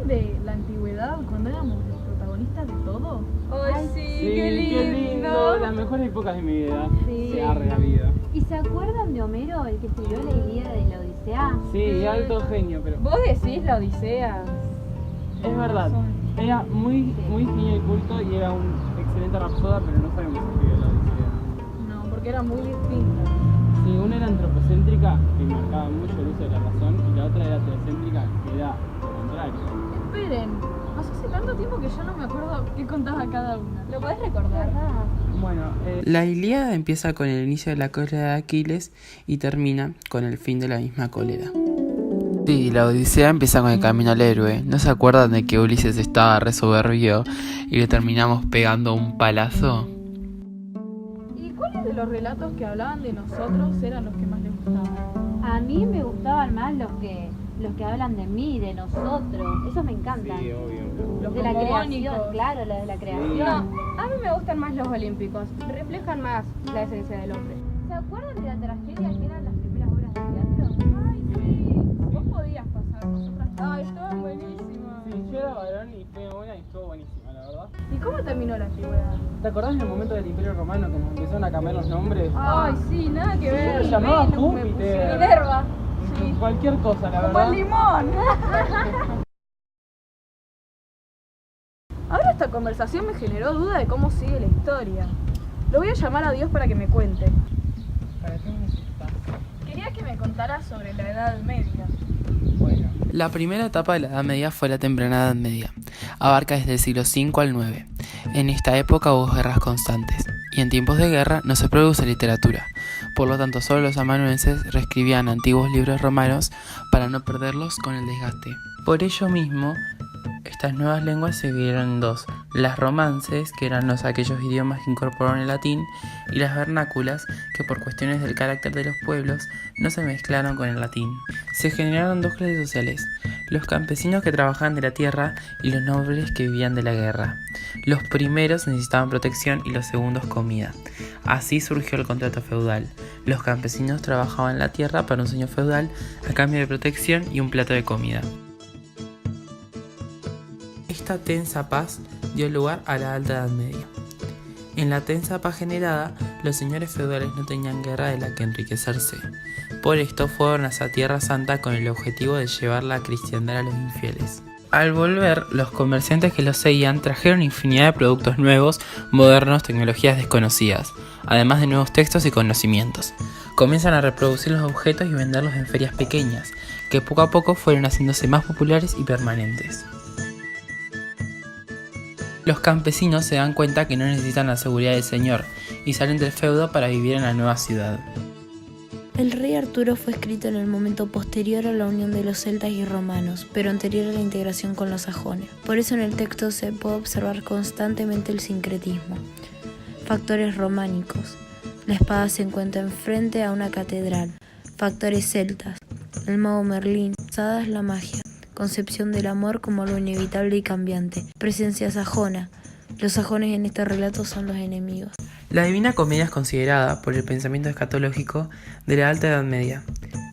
de la antigüedad cuando éramos los protagonistas de todo? ¡Ay, sí! Sí, ¡Qué lindo! Las mejores épocas de mi vida. Sí. Se arre la vida. ¿Y se acuerdan de Homero, el que escribió la Ilíada y la Odisea? Sí, alto genio, pero Vos decís la Odisea. es verdad. Era muy genio y culto y era un excelente rapsoda, pero no sabemos escribir la Odisea. No, porque era muy distinta. Sí, una era antropocéntrica, que marcaba mucho el uso de la razón, y la otra era teocéntrica, que era lo contrario. Esperen, pasó hace tanto tiempo que ya no me acuerdo qué contaba cada una. ¿Lo podés recordar? Bueno, la Ilíada empieza con el inicio de la cólera de Aquiles y termina con el fin de la misma cólera. Sí, la Odisea empieza con el camino al héroe. ¿No se acuerdan de que Ulises estaba re soberbio y le terminamos pegando un palazo? ¿Y cuáles de los relatos que hablaban de nosotros eran los que más les gustaban? A mí me gustaban más los que hablan de mí, de nosotros. Esos me encantan. obvio. Los De la cosmónicos. creación, claro, los de la creación. No, a mí me gustan más los olímpicos. Reflejan más la esencia del hombre. ¿Se acuerdan de la tragedia que eran las primeras obras de teatro? Ay, sí. Vos podías pasar, nosotras. ¡Ay, estaban buenísimas! Sí, yo era varón y fue buena y estuvo buenísima, la verdad. ¿Y cómo terminó la antigüedad? ¿Te acordás del momento del Imperio Romano que nos empezaron a cambiar los nombres? Ay, sí, nada que ver. se llamaba Venus me Júpiter. pusieron. Minerva. Sí. Cualquier cosa, la Como verdad. el limón. Ahora esta conversación me generó duda de cómo sigue la historia. Lo voy a llamar a Dios para que me cuente. ¿Para qué necesitas? Quería que me contara sobre la Edad Media. Bueno. La primera etapa de la Edad Media fue la temprana Edad Media. Abarca desde el siglo V al IX. En esta época hubo guerras constantes, y en tiempos de guerra no se produce literatura. Por lo tanto, solo los amanuenses reescribían antiguos libros romanos para no perderlos con el desgaste. Por ello mismo, estas nuevas lenguas se dividieron en dos: las romances, que eran aquellos idiomas que incorporaron el latín, y las vernáculas, que por cuestiones del carácter de los pueblos no se mezclaron con el latín. Se generaron dos clases sociales: los campesinos que trabajaban de la tierra y los nobles que vivían de la guerra. Los primeros necesitaban protección y los segundos comida. Así surgió el contrato feudal. Los campesinos trabajaban la tierra para un señor feudal a cambio de protección y un plato de comida. Esta tensa paz dio lugar a la Alta Edad Media. En la tensa paz generada, los señores feudales no tenían guerra de la que enriquecerse. Por esto fueron hacia Tierra Santa con el objetivo de llevar la cristiandad a los infieles. Al volver, los comerciantes que los seguían trajeron infinidad de productos nuevos, modernos, tecnologías desconocidas, además de nuevos textos y conocimientos. Comienzan a reproducir los objetos y venderlos en ferias pequeñas, que poco a poco fueron haciéndose más populares y permanentes. Los campesinos se dan cuenta que no necesitan la seguridad del señor y salen del feudo para vivir en la nueva ciudad. El rey Arturo fue escrito en el momento posterior a la unión de los celtas y romanos, pero anterior a la integración con los sajones. Por eso en el texto se puede observar constantemente el sincretismo. Factores románicos. La espada se encuentra enfrente a una catedral. Factores celtas. El mago Merlín. Usadas la magia. Concepción del amor como lo inevitable y cambiante. Presencia sajona. Los sajones en este relato son los enemigos. La Divina Comedia es considerada, por el pensamiento escatológico, de la Alta Edad Media.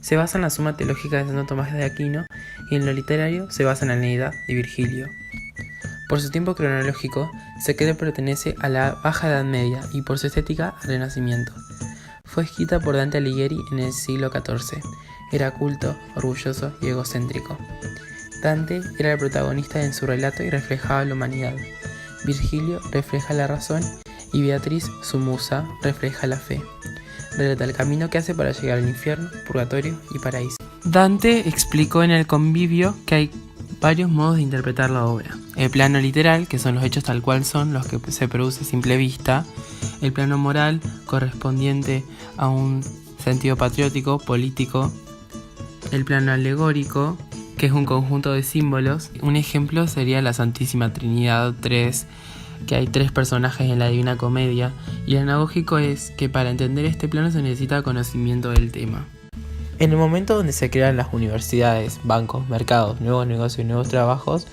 Se basa en la Suma Teológica de Santo Tomás de Aquino y en lo literario se basa en la Eneida de Virgilio. Por su tiempo cronológico, se cree que pertenece a la Baja Edad Media y por su estética al Renacimiento. Fue escrita por Dante Alighieri en el siglo XIV. Era culto, orgulloso y egocéntrico. Dante era el protagonista en su relato y reflejaba la humanidad. Virgilio refleja la razón y Beatriz, su musa, refleja la fe. Relata el camino que hace para llegar al infierno, purgatorio y paraíso. Dante explicó en el Convivio que hay varios modos de interpretar la obra. El plano literal, que son los hechos tal cual son, los que se produce a simple vista. El plano moral, correspondiente a un sentido patriótico, político. El plano alegórico, que es un conjunto de símbolos. Un ejemplo sería la Santísima Trinidad 3, que hay 3 personajes en la Divina Comedia, y el anagógico es que para entender este plano se necesita conocimiento del tema. En el momento donde se crean las universidades, bancos, mercados, nuevos negocios y nuevos trabajos,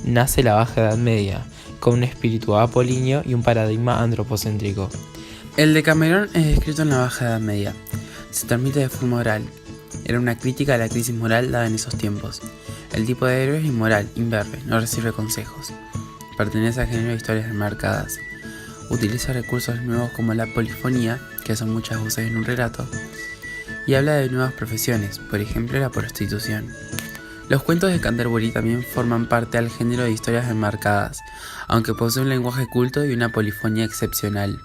nace la Baja Edad Media, con un espíritu apolíneo y un paradigma antropocéntrico. El Decamerón es escrito en la Baja Edad Media. Se transmite de forma oral. Era una crítica a la crisis moral dada en esos tiempos. El tipo de héroe es inmoral, imberbe, no recibe consejos. Pertenece al género de historias enmarcadas. Utiliza recursos nuevos como la polifonía, que son muchas voces en un relato, y habla de nuevas profesiones, por ejemplo la prostitución. Los cuentos de Canterbury también forman parte del género de historias enmarcadas, aunque posee un lenguaje culto y una polifonía excepcional.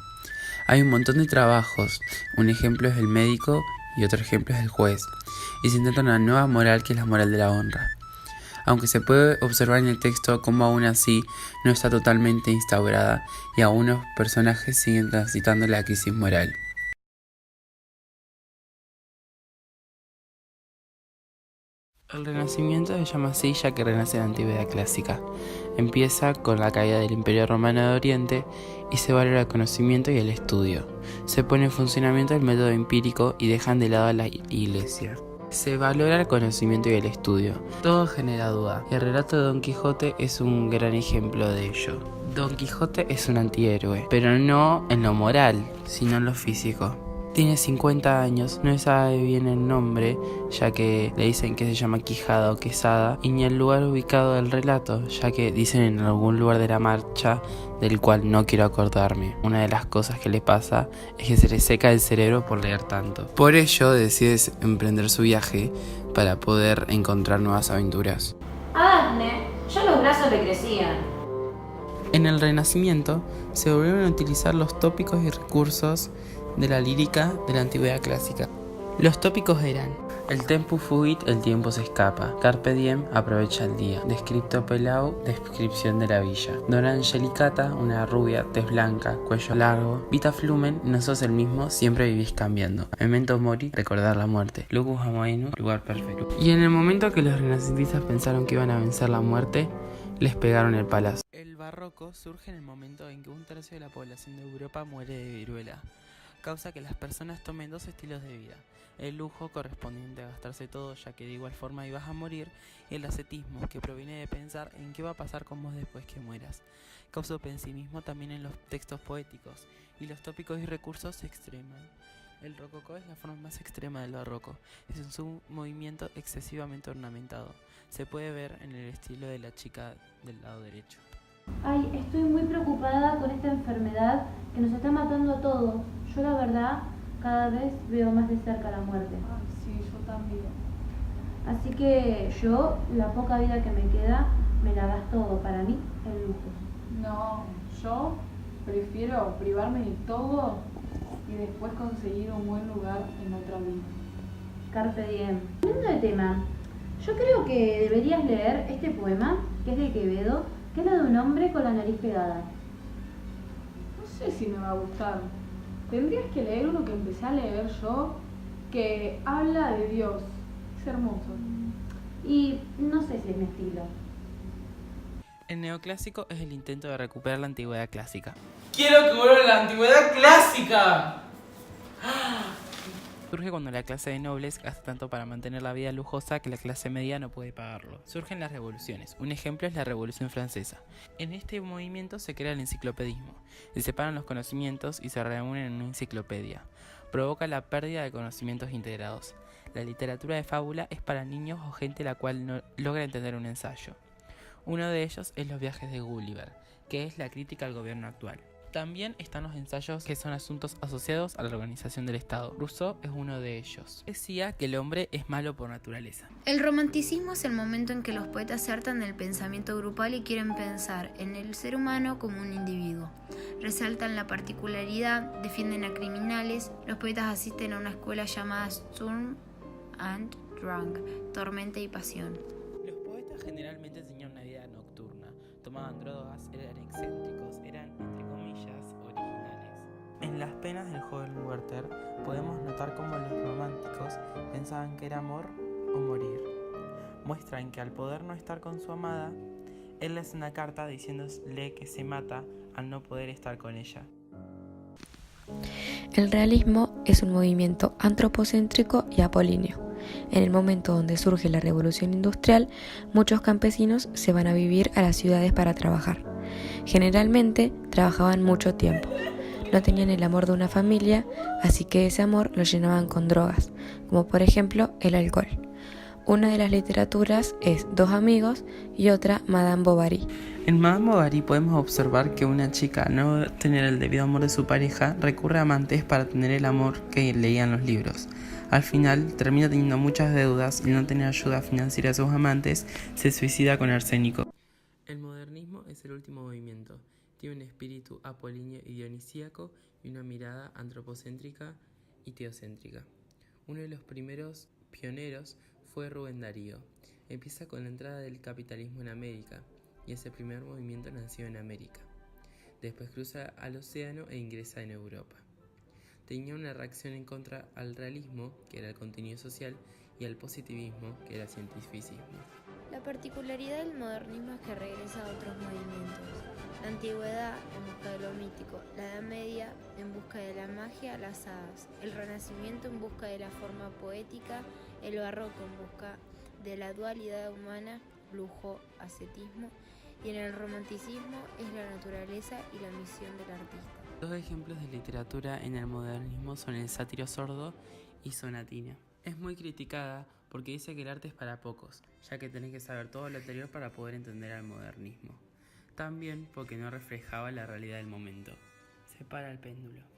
Hay un montón de trabajos, un ejemplo es el médico y otro ejemplo es el juez, y se intenta una nueva moral que es la moral de la honra. Aunque se puede observar en el texto cómo aún así no está totalmente instaurada y algunos personajes siguen transitando la crisis moral. El Renacimiento se llama así ya que renace la Antigüedad clásica. Empieza con la caída del Imperio Romano de Oriente y se valora el conocimiento y el estudio. Se pone en funcionamiento el método empírico y dejan de lado a la Iglesia. Se valora el conocimiento y el estudio. Todo genera duda. El relato de Don Quijote es un gran ejemplo de ello. Don Quijote es un antihéroe, pero no en lo moral, sino en lo físico. Tiene 50 años, no se sabe bien el nombre, ya que le dicen que se llama Quijada o Quesada, y ni el lugar ubicado del relato, ya que dicen en algún lugar de la marcha, del cual no quiero acordarme. Una de las cosas que le pasa es que se le seca el cerebro por leer tanto. Por ello decide emprender su viaje para poder encontrar nuevas aventuras. A Daphne ya los brazos le crecían. En el Renacimiento se volvieron a utilizar los tópicos y recursos de la lírica de la Antigüedad clásica. Los tópicos eran: el tempus fugit, el tiempo se escapa; carpe diem, aprovecha el día; descripto pelau, descripción de la villa; dona angelicata, una rubia, tez blanca, cuello largo; vita flumen, no sos el mismo, siempre vivís cambiando; memento mori, recordar la muerte; lucus amoenus, lugar perfecto. Y en el momento que los renacentistas pensaron que iban a vencer la muerte, les pegaron el palazo. El barroco surge en el momento en que un tercio de la población de Europa muere de viruela. Causa que las personas tomen dos estilos de vida: el lujo, correspondiente a gastarse todo ya que de igual forma ibas a morir, y el ascetismo, que proviene de pensar en qué va a pasar con vos después que mueras. Causa pesimismo también en los textos poéticos, y los tópicos y recursos se extreman. El rococó es la forma más extrema del barroco, es un movimiento excesivamente ornamentado. Se puede ver en el estilo de la chica del lado derecho. Ay, estoy muy preocupada con esta enfermedad que nos está matando a todos. Yo la verdad cada vez veo más de cerca la muerte. Ay, sí, yo también. Así que yo, la poca vida que me queda, me la gasto para mí en lujos. No, yo prefiero privarme de todo y después conseguir un buen lugar en otra vida. Carpe diem. Cambiando de tema, yo creo que deberías leer este poema, que es de Quevedo, que es la de un hombre con la nariz pegada. No sé si me va a gustar. Tendrías que leer uno que empecé a leer yo, que habla de Dios. Es hermoso. Y no sé si es mi estilo. El neoclásico es el intento de recuperar la antigüedad clásica. ¡Quiero que vuelva la antigüedad clásica! Surge cuando la clase de nobles gasta tanto para mantener la vida lujosa que la clase media no puede pagarlo. Surgen las revoluciones. Un ejemplo es la Revolución Francesa. En este movimiento se crea el enciclopedismo. Se separan los conocimientos y se reúnen en una enciclopedia. Provoca la pérdida de conocimientos integrados. La literatura de fábula es para niños o gente la cual no logra entender un ensayo. Uno de ellos es Los viajes de Gulliver, que es la crítica al gobierno actual. También están los ensayos, que son asuntos asociados a la organización del Estado. Rousseau es uno de ellos. Decía que el hombre es malo por naturaleza. El romanticismo es el momento en que los poetas se hartan del pensamiento grupal y quieren pensar en el ser humano como un individuo. Resaltan la particularidad, defienden a criminales. Los poetas asisten a una escuela llamada Sturm and Drang, tormenta y pasión. Los poetas generalmente tenían una vida nocturna, tomaban drogas, eran excéntricos, eran, entre comillas, originales. En Las penas del joven Werther podemos notar cómo los románticos pensaban que era amor o morir. Muestran que al poder no estar con su amada, él le hace una carta diciéndole que se mata al no poder estar con ella. El realismo es un movimiento antropocéntrico y apolíneo. En el momento donde surge la revolución industrial, muchos campesinos se van a vivir a las ciudades para trabajar. Generalmente trabajaban mucho tiempo. No tenían el amor de una familia, así que ese amor lo llenaban con drogas, como por ejemplo el alcohol. Una de las literaturas es Dos amigos y otra Madame Bovary. En Madame Bovary podemos observar que una chica, al no tener el debido amor de su pareja, recurre a amantes para tener el amor que leían los libros. Al final, termina teniendo muchas deudas y al no tener ayuda financiera de sus amantes, se suicida con arsénico. El modernismo es el último movimiento. Tiene un espíritu apolíneo y dionisíaco y una mirada antropocéntrica y teocéntrica. Uno de los primeros pioneros fue Rubén Darío. Empieza con la entrada del capitalismo en América, y ese primer movimiento nació en América. Después cruza al océano e ingresa en Europa. Tenía una reacción en contra al realismo, que era el contenido social, y al positivismo, que era el cientificismo. La particularidad del modernismo es que regresa a otros movimientos. La antigüedad en busca de lo mítico, la Edad Media en busca de la magia, las hadas, el Renacimiento en busca de la forma poética, el Barroco en busca de la dualidad humana, lujo, ascetismo, y en el Romanticismo es la naturaleza y la misión del artista. Dos ejemplos de literatura en el modernismo son El sátiro sordo y Sonatina. Es muy criticada porque dice que el arte es para pocos, ya que tenés que saber todo lo anterior para poder entender al modernismo. También porque no reflejaba la realidad del momento. Se para el péndulo.